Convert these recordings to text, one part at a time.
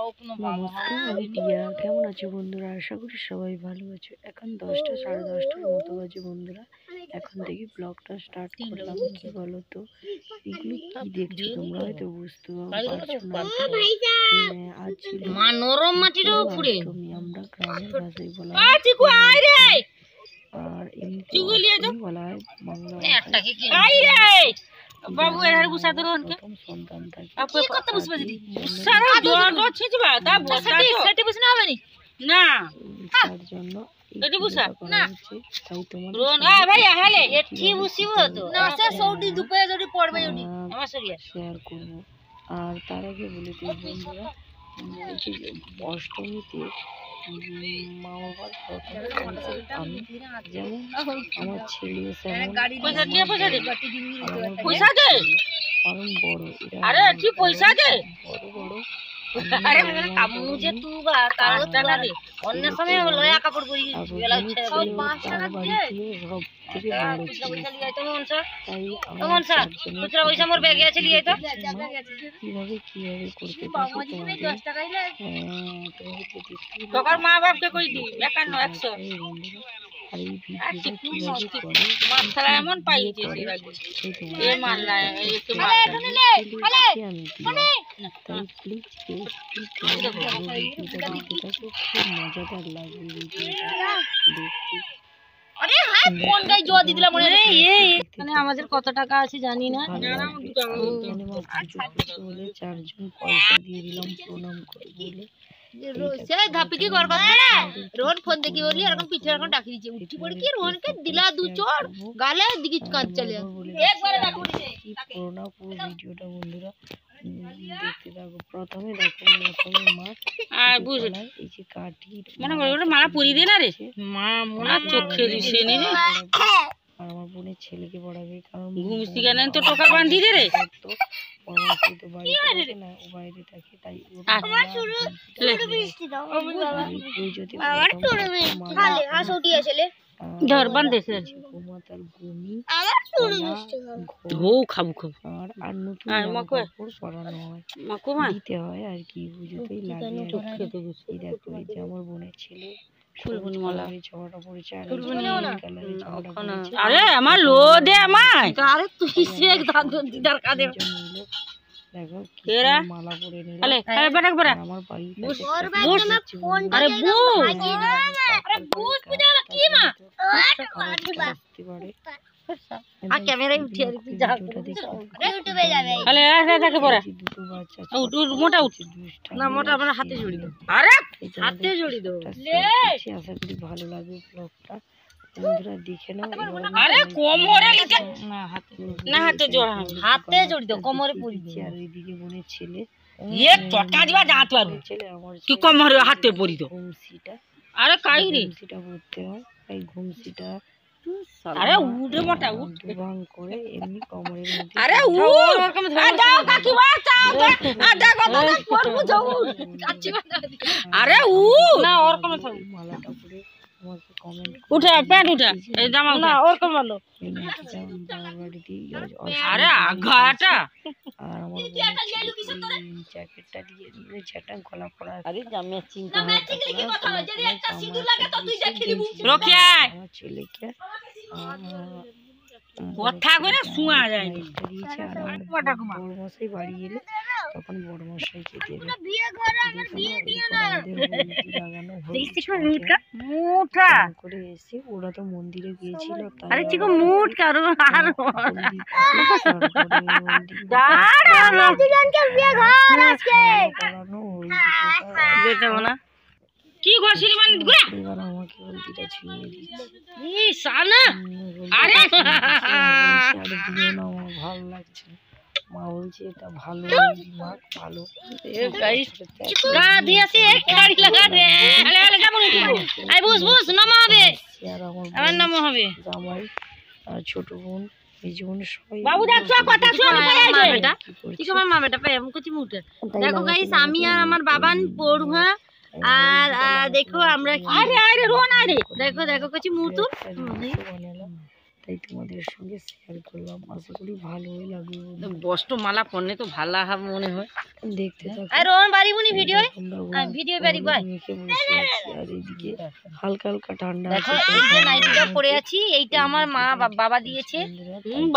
নমস্কার, আমি টিয়া। কেমন আছো বন্ধুরা? আশা করি সবাই ভালো আছো। এখন 10টা সাড়ে 10টার মতো বাজে বন্ধুরা। এখন থেকে ব্লগটা স্টার্ট করলাম। কি বলো তো, এগুলো কি দেখছো তোমরা হয়তো বুঝতে পারছো না। আজ ছিল অষ্টমী, আমরা গ্রামের ভাষায় বলা হয়, আর এমনি বলা হয় বাংলা ভাষায়। বাবু এর বুসা তো রন কে সন্তান থাকে আপু কত বুসবা দিদি সারা জোর জোর ছিজবা তা বসা তো সেটি বুসনা হবে না তার জন্য এটি বুসা না তাই তোমার রন আ ভাই হালে এটি বুসিব তো না সে সৌদি দুপে যদি পড়বে উনি আমার সরিয়া শেয়ার করব। আর তার আগে বলে দিই বন্ধুরা, অষ্টমীতে মা বাবার আমি যেমন আমার ছেলে পয়সা দে কারণ বড় আরে ঠিক পয়সা দে বড় আরে কামু যে তু বা তার টাকা দে অন্য সময় লয়া কাপড় পরি বেলা 5 টাকা দিয়ে সব থেকে বড় পয়সা লিয়ে তো মনসা তাই মনসা খুচরা পয়সা মোর ব্যাগে আছে লিয়ে তো কিভাবে করতে পারো তোমাদের 10 টাকা ইলে তোর মা বাপকে কই দি 51 100 আর এই ভিডিওটা কিভাবে করে মাথায় এমন পাইছে এ মান না একটু তাই প্লিজ খুব মজাদার লাগবে ভিডিওটা দেখতে। আরে হাই কোনটাই জোয়া দি দিলা মনে নেই মানে আমাদের কত টাকা আছে জানি না, বলে 4 জন পয়সা দিয়ে দিলাম প্রণাম করে বলে সে ধাপি কি কর কথা না রোন ফোন দেখি বলি এরকম পিঠে এরকম ডাকি দিছে উঠি পড়ি কি রোনকে দিলা দু চড় গালে দিগি কাঁচ চলে একবারে ডাকি দিছে প্রণাম পুরো ভিডিওটা বন্ধুরা দেখতে থাকো। প্রথমে দেখো মা আর বুঝো এই যে কাটি মানে ওটা মালা পরি দে না রে মা মোনা চোখে দিছে নি রে আর আমার বোনের ছেলেকে পড়াবে কারণ ঘুমসি কেন তো টোকা বাঁধি দে রে তো পড়াতে তো বাইরে না ও বাইরে থাকে তাই আমার শুরু বৃষ্টি দাও আমার শুরু বৃষ্টি খালি হাসুটি আসলে ধর বাঁধেছে গোমাতার গমি আমার শুরু বৃষ্টি গো খাবু আর নতুন কাপড় পরানো হয় মাকো মা দিতে হয় আর কি বুঝতেই লাগে চোখে তো বুঝি দেখো এই যে আমার বোনের ছেলে ফুলবনি মালা জামাটা পরেছে আর কালারের জামাটা পরেছে আরে আমার লো দে আমায় আরে তুই শেখ দাদু দিদার কাঁধে দেখো কেরা মালা পরে নিল আরে আরে বেটা বেটা আমার বাড়ি বুঝ আরে বুঝ পূজা কি মা আসতে পারে আ ক্যামেরা উঠে আর কি যা ইউটিউবে যাবে আরে আরে দেখে পড়া দুটো বাচ্চা উঠ মোটা উঠ না মোটা আপনার হাতে জড়ি দাও আরে হাতে জড়ি দাও লে আশা করি ভালো লাগবে ব্লগটা বন্ধুরা দেখে নাও। আরে কোমরে লিখে না হাতে জড়ি দাও কোমরে পরিছি আর এইদিকে বোনের ছেলে এক চটকা দিবা জাত পারবো ছেলে আমার কি কোমরে হাতে পরি দাও ঘুমসিটা আরে কাই রে ঘুমসিটা পড়তে হয় এই ঘুমসিটা আরে উড়ে মোটা উঠ বাং করে এমনি কোমরের মধ্যে আরে উড় দাও কাকি বাঁচাও আদা কথা করব যাও কাচ্চি বাঁধা আরে উড় না ওর কমে থাক মালাটা পরে আমাকে কমেন্ট উঠা প্যান্ট উঠা এই জামা না ওর কমালো আরে আগাটা আর আমার জ্যাকেটটা দিয়ে দিলে জ্যাকেটটা গলা পড়া আরে জামা চিন্তা না ম্যাচিং কি কথা হলো যদি একটা সিঁদুর লাগে তো তুই দেখে নিবি রকিয়া আমার ছেলেকে কথা কইরা শুয়া যায় না বড় মশাই বাড়ি এলে তখন বড় মশাইকে দেবে বিয়ে ঘর আমার বিয়ে দিও না লাগানো দেখছিস মুটকা মুঠা করে এসে ওরা তো মন্দিরে গিয়েছিল আরে চিকো মুট কারো আর দাঁড়া আমার জীবনকে বিয়ে ঘর আজকে পড়ানো ওই যেটা না কি ঘষিলি মানে ঘুরে এবার আমাকে বলতিটা ছুঁয়ে দিচ্ছে ই সানা আরে দিও না আমার ভালো লাগছে মা বলছে এটা ভালো মা ভালো এ গাইস গা দিয়েছে এক গাড়ি লাগা রে আলে আলে যাব নি আই বুঝ নামা হবে আর আমার নাম হবে জামাই আর ছোট বোন এই জীবন সবাই বাবু দেখছো কথা শুন মা বেটা কি সময় মা বেটা পাই আমি কুচি মুটে দেখো গাইস আমি আর আমার বাবান পড়ুয়া আর দেখো আমরা আরে আরে রোন আরে দেখো দেখো কিছু মুতু তাই তোমাদের সঙ্গে শেয়ার করলাম আশা করি ভালোই লাগবে বস্ত্র মালা পরনে তো ভালো হবে মনে হয় দেখতে থাকো আর রোন বাড়ি বুনি ভিডিও তোমরা ভিডিও বাড়ি বাই মেখে বসে আছি। আর এইদিকে হালকা হালকা ঠান্ডা দেখো এই যে নাইটিটা পরে আছি, এইটা আমার মা বাবা দিয়েছে।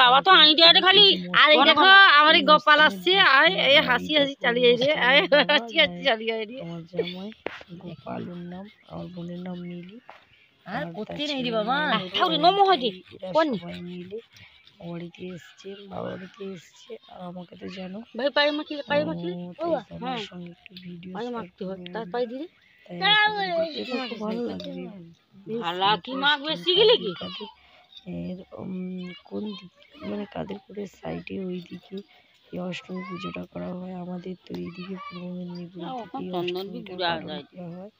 বাবা তো আইডিয়াটা খালি। আর এই দেখো আমার এই গোপাল আসছে, আর এই হাসি হাসি চালিয়ে রে, হাসি হাসি চালিয়ে রে। আমার জামাই গোপালের নাম, আমার বোনের নাম মিলি। আর করতে নেই রে বাবা, ঠাউরি নমো হয় রে কোন সবাই মিলে বাড়িতে এসছে, বাবা বাড়িতে এসছে। আর আমাকে তো জানো ভাই পায়ে মাখি পায়ে মাখি আমার সঙ্গে একটু ভিডিও পায়ে মাখতে হয়, তার পায়ে দিলে খুব ভালো লাগবে। ভালো কি মাখবে শিখলি কি এর কোন দিক মানে কাদেরপুরের সাইডে ওই দিকে এই অষ্টমী পুজোটা করা হয়। আমাদের তো এইদিকে পূর্ব মেদিনীপুর হয়,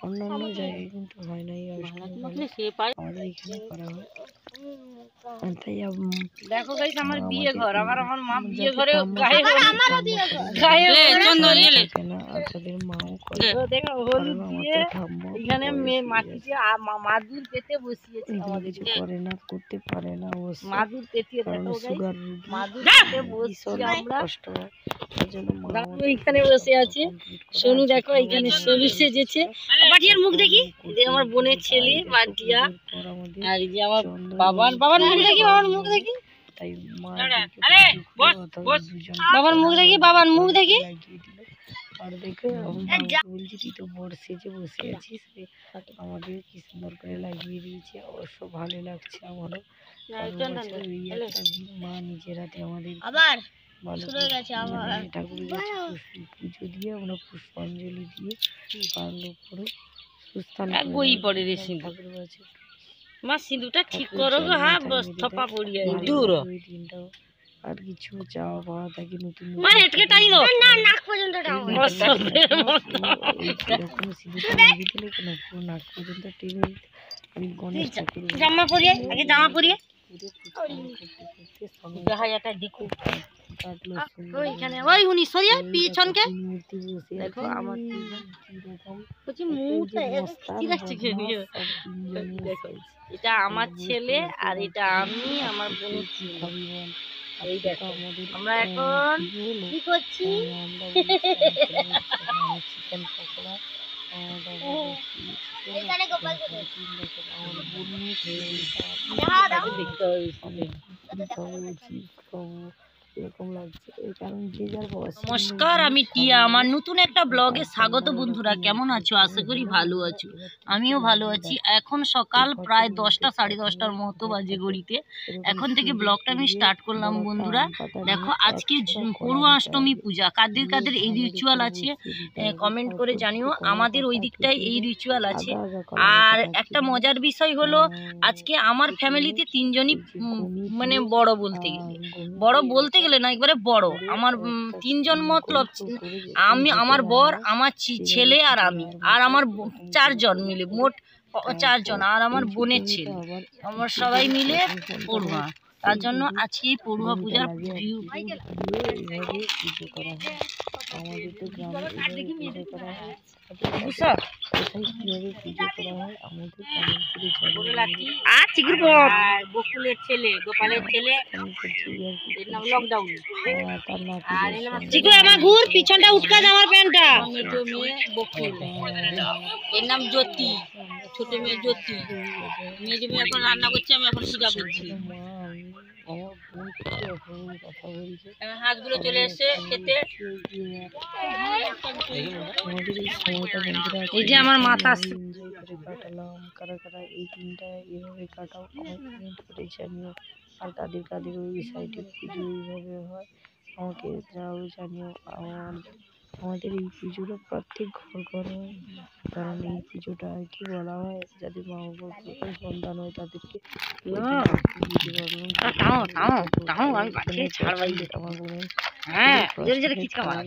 অন্যান্য জায়গায় কিন্তু হয় না। এই অষ্টমী আমাদের এখানে করা হয়। তাই দেখো গাইস আমার বিয়ে ঘর, আমার মা বিয়ে ঘরে গায়ে গায়ে চন্দন এলে না, আর তাদের মাও করে। দেখো হলুদ দিয়ে এখানে মাটিতে মাদুর পেতে বসিয়েছে। আমাদের কিছু করে না, করতে পারে না, মাদুর পেতে সুগার মাদুর পেতে বসি আমরা, কষ্ট হয়। তার জন্য মা এখানে বসে আছে। সোনু দেখো এখানে সোনু সেজেছে। বাটিয়ার মুখ দেখি, এই আমার বোনের ছেলে বাটিয়া, আর এই যে আমার বাবার মুখ দেখি, বাবার মুখ দেখি, তাই মা বাবার মুখ দেখি, বাবার মুখ দেখি। আর দেখো বলছি তুই তো বড় সেজে বসে আছিস, আমাদের কি সুন্দর করে লাগিয়ে দিয়েছে। অবশ্য ভালো লাগছে আমারও। মা নিজের হাতে আমাদের আবার ঠাকুরের কাছে পুজো দিয়ে আমরা পুষ্পাঞ্জলি দিয়ে পারলো করে সুস্থান ঠাকুরের কাছে মা সিঁদুরটা ঠিক করো গো। হ্যাঁ বস থপা পড়িয়ে দূর ওই দিনটাও আর কিছু চাওয়া পাওয়া থাকে নতুন মা হেটকে টাই দাও না, নাক পর্যন্ত টাও এরকম সিঁদুরটা লাগিয়ে দিলে কেন পুরো নাক পর্যন্ত টেনে আমি গণেশ ঠাকুর জামা পরিয়ে আগে জামা পরিয়ে দেখা যাটা দেখো কাটলো ওইখানে ওই উনি সরিয়ে পিছনকে মূর্তি বসে দেখো আমার কিরকম বলছি মুখটা কি লাগছে দেখো এটা আমার ছেলে আর এটা আমি আমার বোনের ছেলে। এই দেখো আমরা এখন কি করছি, চিকেন পকোড়া এরকম লাগছে। এই কারণ যে যার নমস্কার, আমি টিয়া। আমার নতুন একটা ব্লগে স্বাগত বন্ধুরা। কেমন আছো? আশা করি ভালো আছো, আমিও ভালো আছি। এখন সকাল প্রায় 10টা 10:30টার মতো বাজে ঘড়িতে। এখন থেকে ব্লগটা আমি স্টার্ট করলাম বন্ধুরা। দেখো আজকে পূর্বাষ্টমী পূজা, কাদের কাদের এই রিচুয়াল আছে কমেন্ট করে জানিও। আমাদের ওই দিকটায় এই রিচুয়াল আছে। আর একটা মজার বিষয় হলো আজকে আমার ফ্যামিলিতে 3জনই মানে বড় বলতে গেলে না, একবারে বড়। আমার 3জন মতলব আমি, আমার বর, আমার ছেলে আর আমি, আর আমার 4জন মিলে মোট 4জন, আর আমার বোনের ছেলে, আমার সবাই মিলে পড়ুয়া। তার জন্য আজকে এই পড়ুয়া পূজার ভিউ পুজো করা হয়। আমাদের তো গ্রামে পুজো করা হয়। কিভাবে পুজো করা হয় আমাদের বকুলের ছেলে, গোপালের ছেলে, লকডাউন আমার ঘুর পিছনটা উঠকা আমার প্যান্টটা। মেয়ে বকুল, এর নাম জ্যোতি, ছোট মেয়ে জ্যোতি। মেয়ে এখন রান্না করছে, আমি এখন শিখা করছি। হাঁসগুলো চলে এসছে খেতে। এই যে আমার মাথা কাটালাম। কারা কারা এই দিনটা এভাবে কাটাও কমেন্ট করে জানিও। আর কাদের কাদের ওই সাইডে পুজো এইভাবে হয় আমাকে জানিও। আমাদের এই পুজোটা প্রত্যেক ঘরে হয়, কারণ এই পুজোটা কি বলা হয়, যাদের মা বাবা প্রথম সন্তান হয় তাদেরকে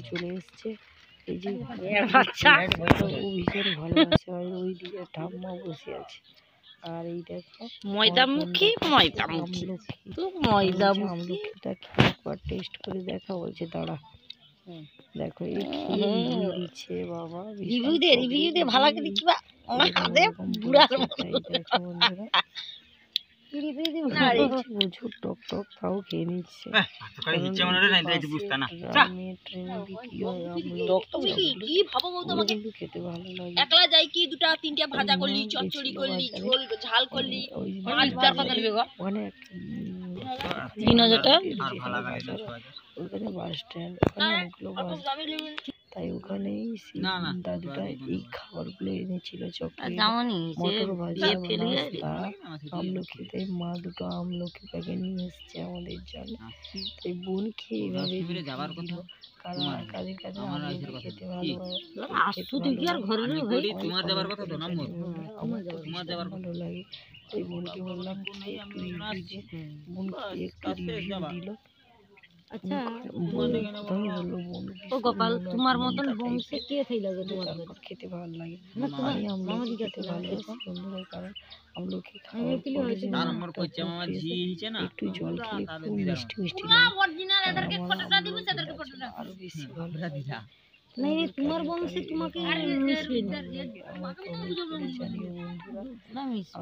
চলে এসছে। এই যে ভীষণ ভালোবাসে হয়। ওই দিকে ঠাম্মা বসে আছে। আর এই দেখো ময়দামুখী আমলকিটা খেয়ে একবার টেস্ট করে দেখা বলছে দাঁড়া। দেখো এই রিভিউ দিচ্ছে বাবা, রিভিউ দে ভালো করে দিবা। আমার হাতে বুড়ার মতো। দেখো বন্ধুরা প্রচুর টক টক তাও খেয়ে নিচ্ছে। গ্রামে ট্রেনে বিক্রি হয় আমলকি, কিন্তু খেতে ভালো লাগে। একলা যাই কি দুটা তিনটা ভাজা করলি, চচ্চড়ি করলি, ঝোল ঝাল করলি, মাছ চার কথা নেবে গো। ওখানে 3000 টাকা ওখানে বাস স্ট্যান্ড, ওখানে অনেকগুলো বাস, তাই ওখানেই দাদুটা এই খাবারগুলো এনেছিল, চকলেট, মটর ভাজা, নাস্তা, আমলকি। তাই মা দুটো আমলকি প্যাকেট নিয়ে এসছে আমাদের জন্য। তাই বোন খেয়ে এভাবে কাদের কাদের আমলকি খেতে ভালো ভালো লাগে। তাই বোনকে বললাম একটু রিভিউ দে, বোন একটু রিভিউ দিল। আচ্ছা প্রথমে বললো বোন ও গোপাল তোমার মতন বংশে কে থাইলা গো তোমার? তারপর খেতে ভালো লাগে। আমি আমলকি খেতে ভালোবাসি বন্ধুরা, কারণ আমলকি খাওয়ার পরে একটু জল খেলে খুব মিষ্টি মিষ্টি লাগে, আরো বেশি ভালো লাগে। नहीं तुम्हार বংশে তোমাকে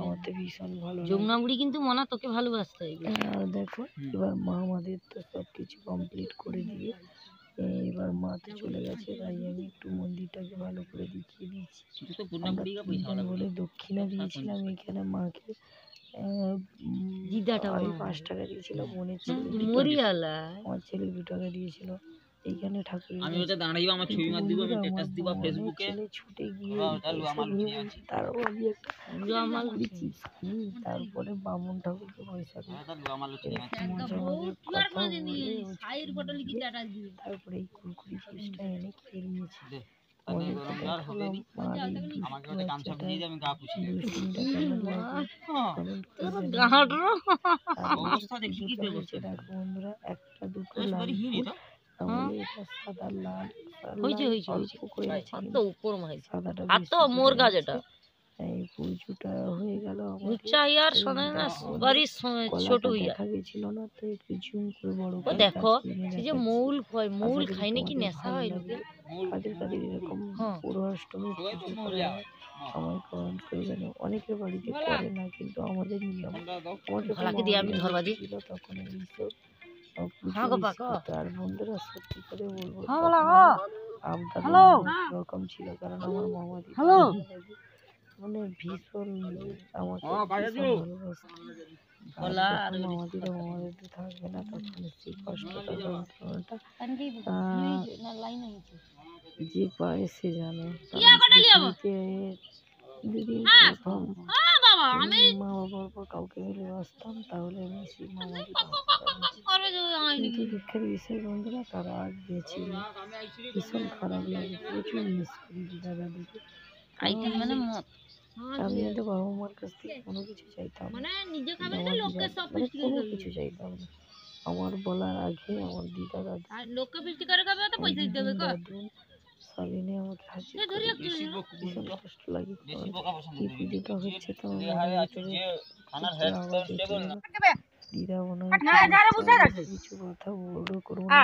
আমাদের ভীষণ ভালো লাগে। যমুনা বুড়ি কিন্তু মনা তোকে ভালোবাসতে। আর দেখো এবার মা আমাদের তো সব কিছু কমপ্লিট করে দিয়ে এবার মা তো চলে গেছে, তাই আমি একটু মন্দিরটাকে ভালো করে দেখিয়ে দিচ্ছি। বলে দক্ষিণা দিয়েছিলাম এখানে মাকে, আমি 5 টাকা দিয়েছিলাম, মনের ছেলে আমার ছেলে 2 টাকা দিয়েছিল। এইখানে ঠাকুর ছুটে গিয়ে তারও আমি একটা তারপরে বামুন ঠাকুরকে পয়সা তারপরে এই কুরকুরি চিপসটা এনে খেয়ে নিয়েছি। বন্ধুরা একটা দুটো তাহলে এটা সাদা লাল এই পুজোটা হয়ে গেল দেখা গেছিল না, তো একটু জুম করে বড় দেখো যে মৌল হয়, মৌল খাই নাকি নেশা হয় লোকে। কাদের কাদের এরকম পুরো অষ্টমী পুজো করে সময় কমেন্ট করে জানো। অনেকের বাড়িতে করে না, কিন্তু আমাদের নিয়ম ছিল তখন এইসব। আর বন্ধুরা সত্যি করে বলবো রকম ছিল, কারণ আমার মামাদি মানে ভীষণ আমাকে মামাদিরা মামাদের থাকবে না, তখন সেই কষ্টটা যন্ত্রণাটা যে পায় সে জানে। দুদিন প্রথম মা বাবার পর কাউকে মিলে বাসতাম, তাহলে আমি সেই মামাদিরা কিন্তু দুঃখের বিষয় বন্ধুরা তারা আজ বেঁচে নেই। ভীষণ খারাপ লাগে, প্রচুর মিস করি দাদা দিকে। আমি ওদের বাবা মার কাছ থেকে কোনো কিছু চাইতাম না, কোনো কিছু চাইতাম না। আমার বলার আগে আমার দিদা দাদু সাবিনে আমাকে হাসি ভীষণ কষ্ট লাগে। এই পুজোটা হচ্ছে তো দিদা মনে হয় কিছু কথা বড় করবো না।